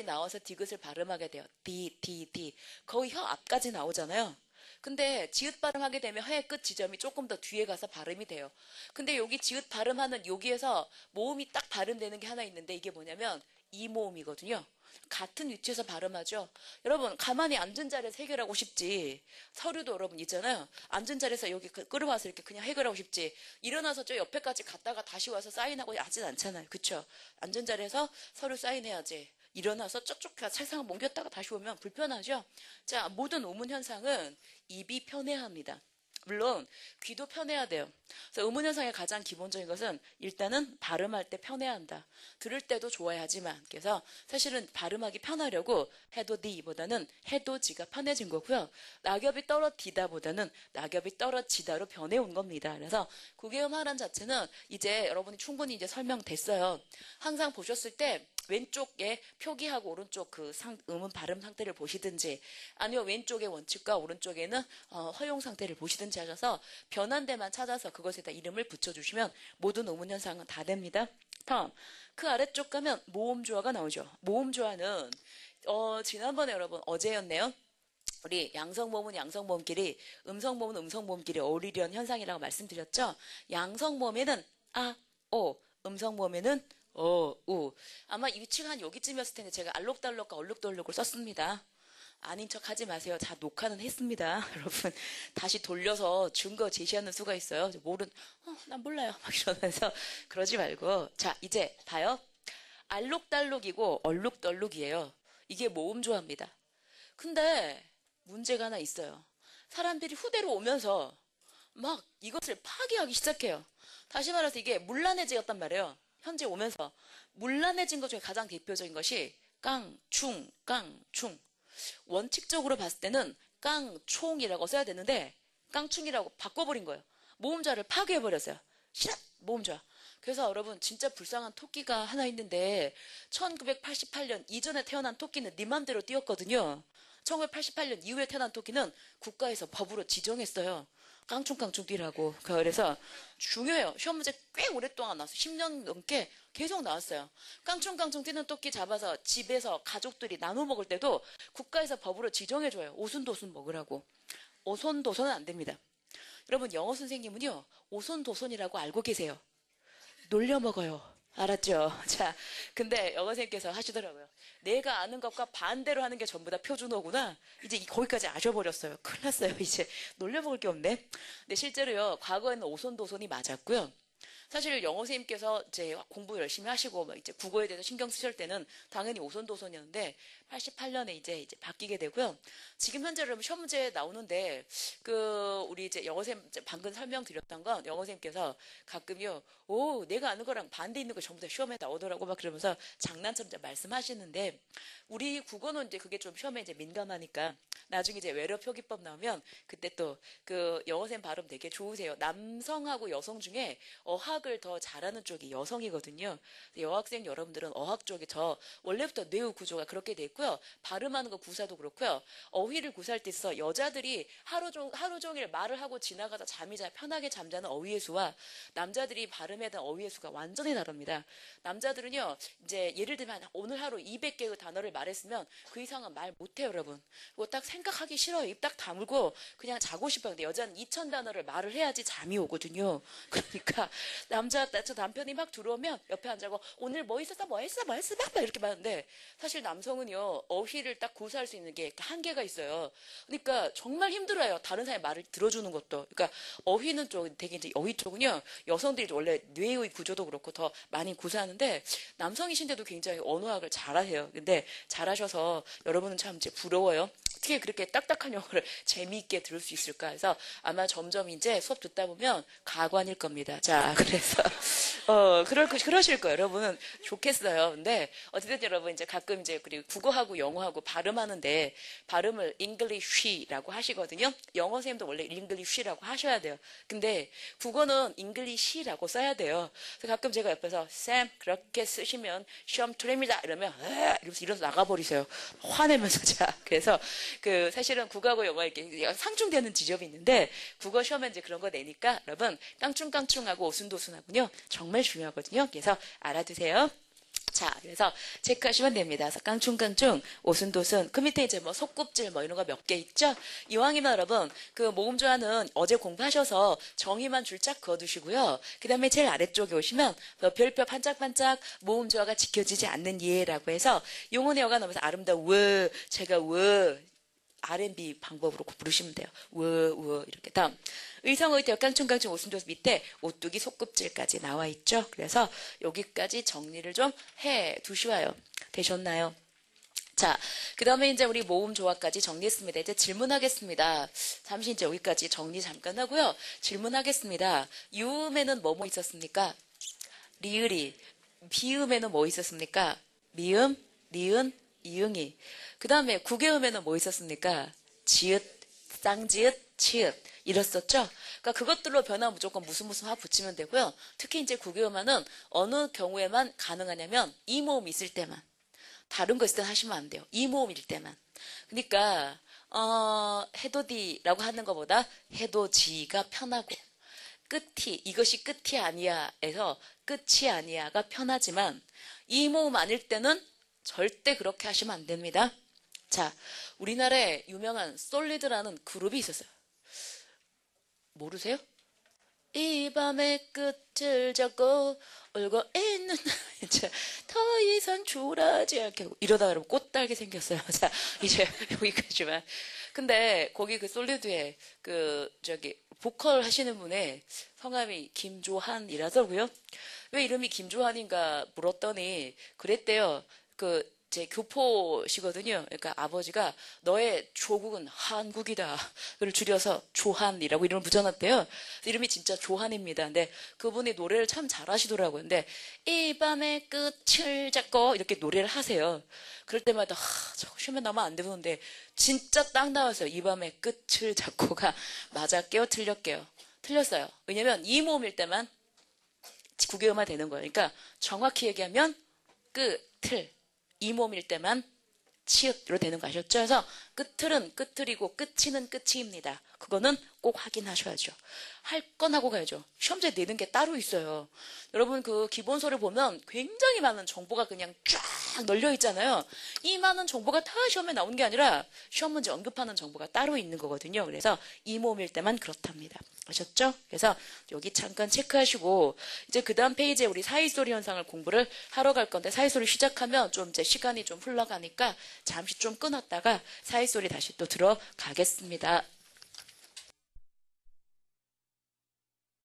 나와서 디귿을 발음하게 돼요. 디. 거의 혀 앞까지 나오잖아요. 근데 지읒 발음하게 되면 혀의 끝 지점이 조금 더 뒤에 가서 발음이 돼요. 근데 여기 지읒 발음하는 여기에서 모음이 딱 발음되는 게 하나 있는데 이게 뭐냐면 이 모음이거든요. 같은 위치에서 발음하죠. 여러분 가만히 앉은 자리에서 해결하고 싶지. 서류도 여러분 있잖아요. 앉은 자리에서 여기 끌어와서 이렇게 그냥 해결하고 싶지. 일어나서 저 옆에까지 갔다가 다시 와서 사인하고 하진 않잖아요. 그쵸? 앉은 자리에서 서류 사인해야지. 일어나서 저쪽 세상을 옮겼다가 다시 오면 불편하죠. 자, 모든 오문 현상은 입이 편해야 합니다. 물론 귀도 편해야 돼요. 그래서 음운 현상의 가장 기본적인 것은 일단은 발음할 때 편해야 한다. 들을 때도 좋아야 하지만 그래서 사실은 발음하기 편하려고 해도 디보다는 해도 지가 편해진 거고요. 낙엽이 떨어지다 보다는 낙엽이 떨어지다로 변해온 겁니다. 그래서 국외음하란 자체는 이제 여러분이 충분히 이제 설명됐어요. 항상 보셨을 때 왼쪽에 표기하고 오른쪽 그 음운 발음 상태를 보시든지 아니면 왼쪽의 원칙과 오른쪽에는 허용 상태를 보시든지 하셔서 변한 데만 찾아서 그것에다 이름을 붙여주시면 모든 음운 현상은 다 됩니다. 다음 그 아래쪽 가면 모음조화가 나오죠. 모음조화는 지난번에 여러분 어제였네요. 우리 양성모음은 양성모음끼리 음성모음은 음성모음끼리 어울리려는 현상이라고 말씀드렸죠. 양성모음에는 아, 오, 음성모음에는 우. 아마 이 위치가 한 여기쯤이었을 텐데 제가 알록달록과 얼룩덜룩을 썼습니다. 아닌 척 하지 마세요. 다 녹화는 했습니다. 여러분 다시 돌려서 증거 제시하는 수가 있어요. 난 몰라요. 막 이러면서 그러지 말고 자 이제 봐요. 알록달록이고 얼룩덜룩이에요. 이게 모음조화입니다. 근데 문제가 하나 있어요. 사람들이 후대로 오면서 막 이것을 파괴하기 시작해요. 다시 말해서 이게 문란해지었단 말이에요. 현재 오면서 문란해진 것 중에 가장 대표적인 것이 깡충. 원칙적으로 봤을 때는 깡총이라고 써야 되는데 깡충이라고 바꿔버린 거예요. 모음자를 파괴해버렸어요. 시락 모음자. 그래서 여러분 진짜 불쌍한 토끼가 하나 있는데 1988년 이전에 태어난 토끼는 네 맘대로 뛰었거든요. 1988년 이후에 태어난 토끼는 국가에서 법으로 지정했어요. 깡충깡충 뛰라고. 그래서 중요해요. 시험 문제 꽤 오랫동안 나왔어요. 10년 넘게 계속 나왔어요. 깡충깡충 뛰는 토끼 잡아서 집에서 가족들이 나눠 먹을 때도 국가에서 법으로 지정해줘요. 오손도손 먹으라고. 오손도손은 안 됩니다. 여러분 영어 선생님은요. 오손도손이라고 알고 계세요. 놀려 먹어요. 알았죠? 자, 근데 영어 선생님께서 하시더라고요. 내가 아는 것과 반대로 하는 게 전부 다 표준어구나. 이제 거기까지 아셔버렸어요. 큰일 났어요. 이제 놀려먹을 게 없네. 근데 실제로요. 과거에는 오손도손이 맞았고요. 사실 영어 선생님께서 이제 공부 열심히 하시고 막 이제 국어에 대해서 신경 쓰실 때는 당연히 오손도손이었는데 88년에 이제 바뀌게 되고요. 지금 현재 여러분 시험 문제 나오는데 우리 이제 영어 선생님 방금 설명드렸던 건 영어 선생님께서 가끔요. 오, 내가 아는 거랑 반대 있는 거 전부 다 시험에 나오더라고 막 그러면서 장난처럼 말씀하시는데 우리 국어는 이제 그게 좀 시험에 이제 민감하니까 나중에 이제 외래 표기법 나오면 그때 또 그 영어 선생님 발음 되게 좋으세요. 남성하고 여성 중에 어학을 더 잘하는 쪽이 여성이거든요. 여학생 여러분들은 어학 쪽에 원래부터 뇌의 구조가 그렇게 돼 있고요. 발음하는 거 구사도 그렇고요. 어휘를 구사할 때 있어 여자들이 하루 종일 말을 하고 지나가다 잠이 잘 편하게 잠자는 어휘의 수와 남자들이 발음에 대한 어휘의 수가 완전히 다릅니다. 남자들은요. 이제 예를 들면 오늘 하루 200개의 단어를 말했으면 그 이상은 말 못해요, 여러분. 그거 딱 생각하기 싫어요. 입 딱 다물고 그냥 자고 싶어요. 근데 여자는 2000단어를 말을 해야지 잠이 오거든요. 그러니까 저 남편이 막 들어오면 옆에 앉아고 오늘 뭐 있었어 막 이렇게 말하는데 사실 남성은요 어휘를 딱 구사할 수 있는 게 한계가 있어요. 그러니까 정말 힘들어요. 다른 사람의 말을 들어주는 것도. 그러니까 어휘는 좀 되게 이제 어휘 쪽은요 여성들이 원래 뇌의 구조도 그렇고 더 많이 구사하는데 남성이신데도 굉장히 언어학을 잘하세요. 근데 잘하셔서 여러분은 참 이제 부러워요. 어떻게 그렇게 딱딱한 영어를 재미있게 들을 수 있을까 해서 아마 점점 이제 수업 듣다 보면 가관일 겁니다. 자, 그래서 그러실 거예요. 여러분은 좋겠어요. 근데 어쨌든 여러분 이제 가끔 이제 그리고 국어하고 영어하고 발음하는데 발음을 English라고 하시거든요. 영어 선생님도 원래 English라고 하셔야 돼요. 근데 국어는 English라고 써야 돼요. 그래서 가끔 제가 옆에서 쌤 그렇게 쓰시면 시험 틀립니다. 이러면 이러면서 나가버리세요. 화내면서 자. 그래서 사실은 국어하고 영어 이렇게 상충되는 지점이 있는데 국어 시험에 이제 그런 거 내니까 여러분 깡충깡충하고 오순도순하군요. 정말 중요하거든요. 그래서 알아두세요. 자, 그래서 체크하시면 됩니다. 그래서 깡충깡충, 오순도순, 그 밑에 이제 뭐 속굽질 뭐 이런 거 몇 개 있죠? 이왕이면 여러분, 그 모음조화는 어제 공부하셔서 정의만 줄짝 그어두시고요. 그 다음에 제일 아래쪽에 오시면 별표 반짝반짝 모음조화가 지켜지지 않는 예라고 해서 용혼의 여가 나오면서 아름다운 워, 제가 워, R&B 방법으로 부르시면 돼요. 워 이렇게. 다음 의성의태 깡충깡충 오순도수 밑에 오뚜기 속급질까지 나와 있죠. 그래서 여기까지 정리를 좀 해 두시와요. 되셨나요? 자, 그 다음에 이제 우리 모음 조화까지 정리했습니다. 이제 질문하겠습니다. 잠시 이제 여기까지 정리 잠깐 하고요. 질문하겠습니다. 유음에는 뭐 있었습니까? 리을이. 비음에는 뭐 있었습니까? 미음, 니은, 이응이. 그 다음에 구개음에는 뭐 있었습니까? 지읒, 쌍지읒, 치읒. 이랬었죠? 그러니까 그것들로 변화 무조건 무슨 화 붙이면 되고요. 특히 이제 구개음화는 어느 경우에만 가능하냐면 이 모음 있을 때만. 다른 거 있을 땐 하시면 안 돼요. 이 모음일 때만. 그러니까 해도디라고 하는 것보다 해도지가 편하고 끝이 이것이 끝이 아니야 에서 끝이 아니야가 편하지만 이 모음 아닐 때는 절대 그렇게 하시면 안 됩니다. 자, 우리나라에 유명한 솔리드라는 그룹이 있었어요. 모르세요? 이 밤의 끝을 잡고 울고 있는 더 이상 졸하지 않게 이러다가 여러분 꽃달게 생겼어요. 자, 이제 여기까지만. 근데 거기 그 솔리드에 그 보컬 하시는 분의 성함이 김조한이라서고요. 왜 이름이 김조한인가 물었더니 그랬대요. 제 교포시거든요. 그러니까 아버지가 너의 조국은 한국이다. 그걸 줄여서 조한이라고 이름을 붙여놨대요. 이름이 진짜 조한입니다. 근데 그분이 노래를 참 잘하시더라고요. 근데 이 밤의 끝을 잡고 이렇게 노래를 하세요. 그럴 때마다 저거 쉬면 나면 안 되는데 진짜 딱 나왔어요. 이 밤의 끝을 잡고가 맞았게요? 틀렸게요? 틀렸어요. 왜냐면 이 모음일 때만 구개음화 되는 거예요. 그러니까 정확히 얘기하면 끝을 이 몸일 때만 치읓으로 되는 거 아셨죠? 그래서 끝틀은 끝틀이고 끝이는 끝이입니다. 그거는 꼭 확인하셔야죠. 할 건 하고 가야죠. 시험지에 내는 게 따로 있어요. 여러분 그 기본서를 보면 굉장히 많은 정보가 그냥 쫙 널려 있잖아요. 이 많은 정보가 다 시험에 나오는 게 아니라 시험 문제 언급하는 정보가 따로 있는 거거든요. 그래서 이 몸일 때만 그렇답니다. 아셨죠? 그래서 여기 잠깐 체크하시고 이제 그 다음 페이지에 우리 사이소리 현상을 공부를 하러 갈 건데 사이소리 시작하면 좀 이제 시간이 좀 흘러가니까 잠시 좀 끊었다가 사이소리 다시 또 들어가겠습니다.